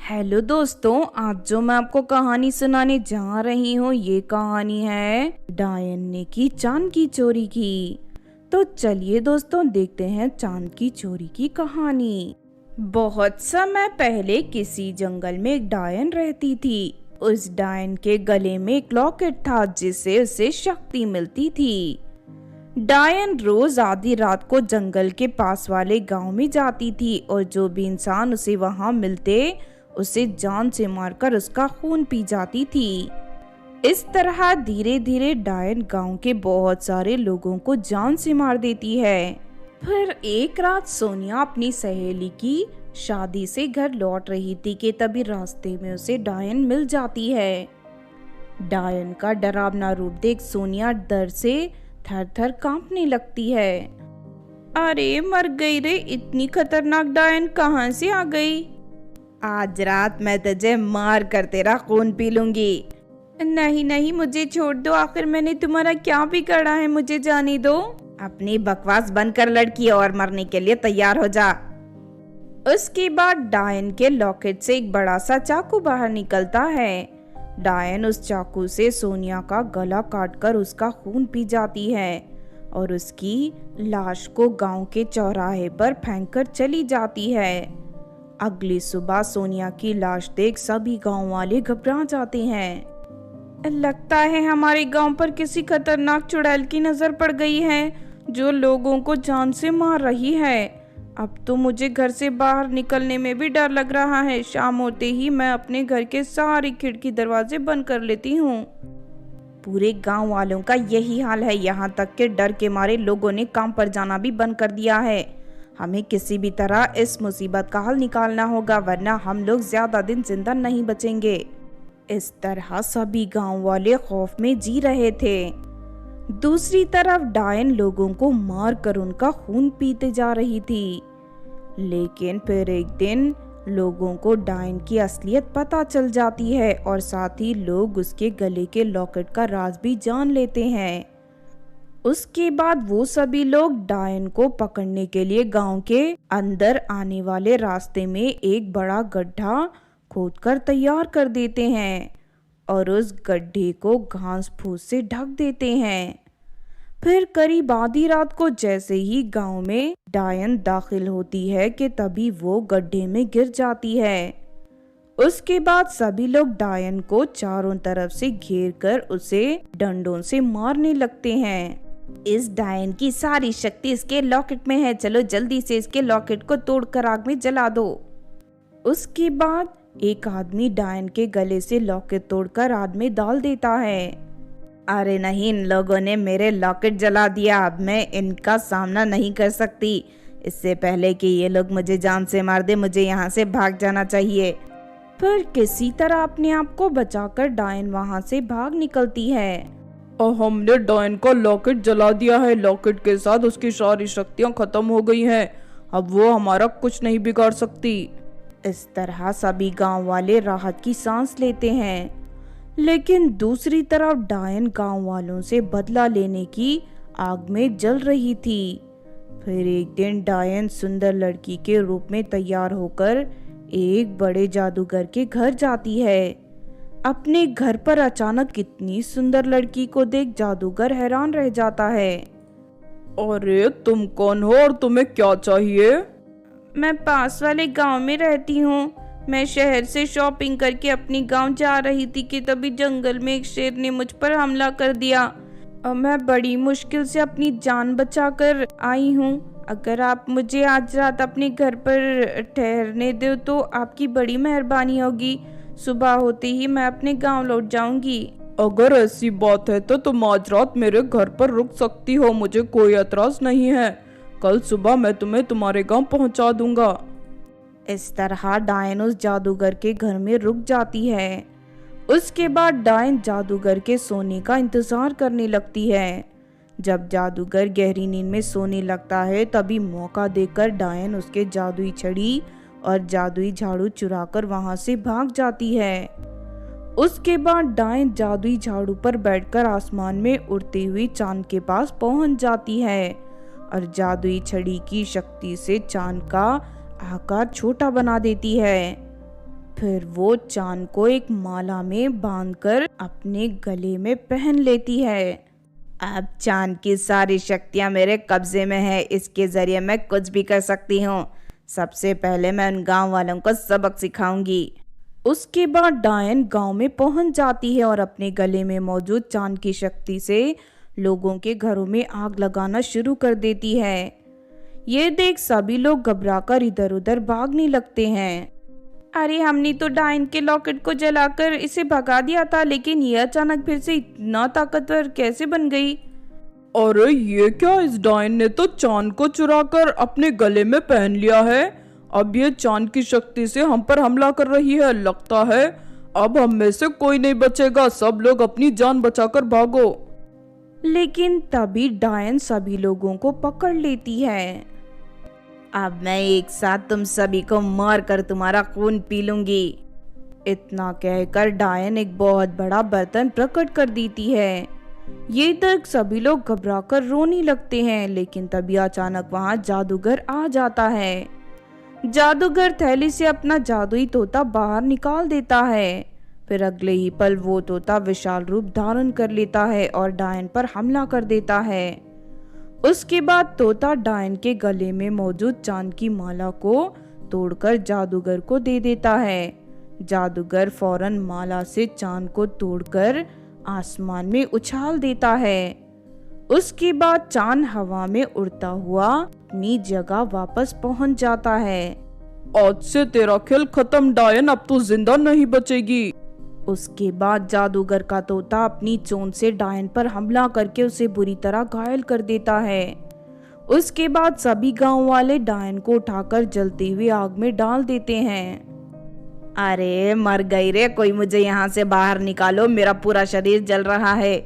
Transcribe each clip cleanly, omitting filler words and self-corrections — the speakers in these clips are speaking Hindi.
हेलो दोस्तों, आज जो मैं आपको कहानी सुनाने जा रही हूँ ये कहानी है डायन ने की चांद की चोरी की। तो चलिए दोस्तों देखते हैं चांद की चोरी की कहानी। बहुत समय पहले किसी जंगल में एक डायन रहती थी। उस डायन के गले में एक लॉकेट था जिससे उसे शक्ति मिलती थी। डायन रोज आधी रात को जंगल के पास वाले गांव में जाती थी और जो भी इंसान उसे वहां मिलते उसे जान से मारकर उसका खून पी जाती थी। इस तरह धीरे धीरे डायन गांव के बहुत सारे लोगों को जान से मार देती है। फिर एक रात सोनिया अपनी सहेली की शादी से घर लौट रही थी कि तभी रास्ते में उसे डायन मिल जाती है। डायन का डरावना रूप देख सोनिया डर से थर थर कांपने लगती है। अरे मर गई रे, इतनी खतरनाक डायन कहाँ से आ गई? आज रात मैं तुझे मार कर तेरा खून पी लूंगी। नहीं नहीं, मुझे छोड़ दो, आखिर मैंने तुम्हारा क्या बिगाड़ा है, मुझे जाने दो। अपनी बकवास बंद कर लड़की और मरने के लिए तैयार हो जा। उसके बाद डायन के लॉकेट से एक बड़ा सा चाकू बाहर निकलता है। डायन उस चाकू से सोनिया का गला काटकर उसका खून पी जाती है और उसकी लाश को गांव के चौराहे पर फेंककर चली जाती है। अगली सुबह सोनिया की लाश देख सभी गांव वाले घबरा जाते हैं। लगता है हमारे गांव पर किसी खतरनाक चुड़ैल की नजर पड़ गई है जो लोगों को जान से मार रही है। अब तो मुझे घर से बाहर निकलने में भी डर लग रहा है। शाम होते ही मैं अपने घर के सारी खिड़की दरवाजे बंद कर लेती हूँ। पूरे गांव वालों का यही हाल है, यहाँ तक के डर के मारे लोगों ने काम पर जाना भी बंद कर दिया है। हमें किसी भी तरह इस मुसीबत का हल निकालना होगा, वरना हम लोग ज्यादा दिन जिंदा नहीं बचेंगे। इस तरह सभी गांव वाले खौफ में जी रहे थे। दूसरी तरफ डायन लोगों को मार कर उनका खून पीते जा रही थी। लेकिन फिर एक दिन लोगों को डायन की असलियत पता चल जाती है और साथ ही लोग उसके गले के लॉकेट का राज भी जान लेते हैं। उसके बाद वो सभी लोग डायन को पकड़ने के लिए गांव के अंदर आने वाले रास्ते में एक बड़ा गड्ढा खोदकर तैयार कर देते हैं और उस गड्ढे को घास फूस से ढक देते हैं। फिर करीब आधी रात को जैसे ही गांव में डायन दाखिल होती है कि तभी वो गड्ढे में गिर जाती है। उसके बाद सभी लोग डायन को चारों तरफ से घेर कर उसे डंडों से मारने लगते हैं। इस डायन की सारी शक्ति इसके लॉकेट में है, चलो जल्दी से इसके लॉकेट को तोड़कर आग में जला दो। उसके बाद एक आदमी डायन के गले से लॉकेट तोड़कर आग में डाल देता है। अरे नहीं, इन लोगों ने मेरे लॉकेट जला दिया, अब मैं इनका सामना नहीं कर सकती। इससे पहले कि ये लोग मुझे जान से मार दे, मुझे यहाँ से भाग जाना चाहिए। फिर किसी तरह अपने आप को बचाकर डायन वहाँ से भाग निकलती है। और हमने डायन का लॉकेट जला दिया है, लॉकेट के साथ उसकी सारी शक्तियाँ खत्म हो गई हैं, अब वो हमारा कुछ नहीं बिगाड़ सकती। इस तरह सभी गांव वाले राहत की सांस लेते हैं। लेकिन दूसरी तरफ डायन गांव वालों से बदला लेने की आग में जल रही थी। फिर एक दिन डायन सुंदर लड़की के रूप में तैयार होकर एक बड़े जादूगर के घर जाती है। अपने घर पर अचानक इतनी सुंदर लड़की को देख जादूगर हैरान रह जाता है। अरे तुम कौन हो और तुम्हें क्या चाहिए? मैं पास वाले गांव में रहती हूँ। मैं शहर से शॉपिंग करके अपनी गांव जा रही थी कि तभी जंगल में एक शेर ने मुझ पर हमला कर दिया और मैं बड़ी मुश्किल से अपनी जान बचाकर आई हूँ। अगर आप मुझे आज रात अपने घर पर ठहरने दो तो आपकी बड़ी मेहरबानी होगी। सुबह होते ही मैं अपने गांव लौट जाऊंगी। अगर ऐसी बात है तो तुम आज रात मेरे घर पर रुक सकती हो, मुझे कोई एतराज नहीं है। कल सुबह मैं तुम्हें तुम्हारे गांव पहुंचा दूंगा। इस तरह डायन उस जादूगर के घर में रुक जाती है। उसके बाद डायन जादूगर के सोने का इंतजार करने लगती है। जब जादूगर गहरी नींद में सोने लगता है तभी मौका देकर डायन उसके जादुई छड़ी और जादुई झाड़ू चुराकर वहां से भाग जाती है। उसके बाद डायन जादुई झाड़ू पर बैठकर आसमान में उड़ती हुई चांद के पास पहुंच जाती है और जादुई छड़ी की शक्ति से चांद का आकार छोटा बना देती है। फिर वो चांद को एक माला में बांधकर अपने गले में पहन लेती है। अब चांद की सारी शक्तियां मेरे कब्जे में है, इसके जरिए मैं कुछ भी कर सकती हूँ। सबसे पहले मैं उन गांव वालों को सबक सिखाऊंगी। उसके बाद डायन गांव में पहुंच जाती है और अपने गले में मौजूद चांद की शक्ति से लोगों के घरों में आग लगाना शुरू कर देती है। ये देख सभी लोग घबराकर इधर उधर भागने लगते हैं। अरे हमने तो डायन के लॉकेट को जलाकर इसे भगा दिया था, लेकिन ये अचानक फिर से इतना ताकतवर कैसे बन गई? अरे ये क्या, इस डायन ने तो चांद को चुराकर अपने गले में पहन लिया है। अब ये चांद की शक्ति से हम पर हमला कर रही है। लगता है अब हम में से कोई नहीं बचेगा। सब लोग अपनी जान बचाकर भागो। लेकिन तभी डायन सभी लोगों को पकड़ लेती है। अब मैं एक साथ तुम सभी को मार कर तुम्हारा खून पी लूंगी। इतना कहकर डायन एक बहुत बड़ा बर्तन प्रकट कर देती है। ये तक सभी लोग घबराकर रोने लगते हैं, लेकिन तभी अचानक वहां जादूगर आ जाता है। जादूगर थैली से अपना जादुई तोता बाहर निकाल देता है। फिर अगले ही पल वो तोता विशाल रूप धारण कर लेता है और डायन पर हमला कर देता है। उसके बाद तोता डायन के गले में मौजूद चांद की माला को तोड़कर जादूगर को दे देता है। जादूगर फौरन माला से चांद को तोड़कर आसमान में उछाल देता है। उसके बाद चांद हवा में उड़ता हुआ अपनी जगह वापस पहुंच जाता है। आज से तेरा खेल खत्म डायन, अब तू जिंदा नहीं बचेगी। उसके बाद जादूगर का तोता अपनी चोंच से डायन पर हमला करके उसे बुरी तरह घायल कर देता है। उसके बाद सभी गांव वाले डायन को उठाकर जलती हुई आग में डाल देते हैं। अरे मर गई रे, कोई मुझे यहाँ से बाहर निकालो, मेरा पूरा शरीर जल रहा है।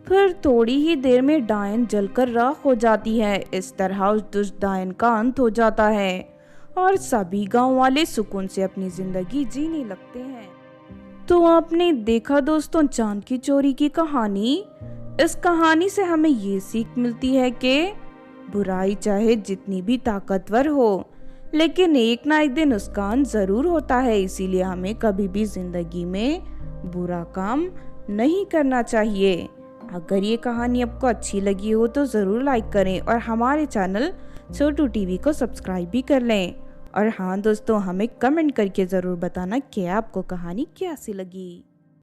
फिर थोड़ी ही देर में डायन जलकर राख हो जाती है। इस तरह उस दुष्ट डायन का अंत हो जाता है और सभी गांव वाले सुकून से अपनी जिंदगी जीने लगते हैं। तो आपने देखा दोस्तों चांद की चोरी की कहानी। इस कहानी से हमें ये सीख मिलती है कि बुराई चाहे जितनी भी ताकतवर हो, लेकिन एक ना एक दिन उसका अंत जरूर होता है। इसीलिए हमें कभी भी जिंदगी में बुरा काम नहीं करना चाहिए। अगर ये कहानी आपको अच्छी लगी हो तो ज़रूर लाइक करें और हमारे चैनल छोटू टीवी को सब्सक्राइब भी कर लें। और हाँ दोस्तों, हमें कमेंट करके ज़रूर बताना कि आपको कहानी कैसी लगी।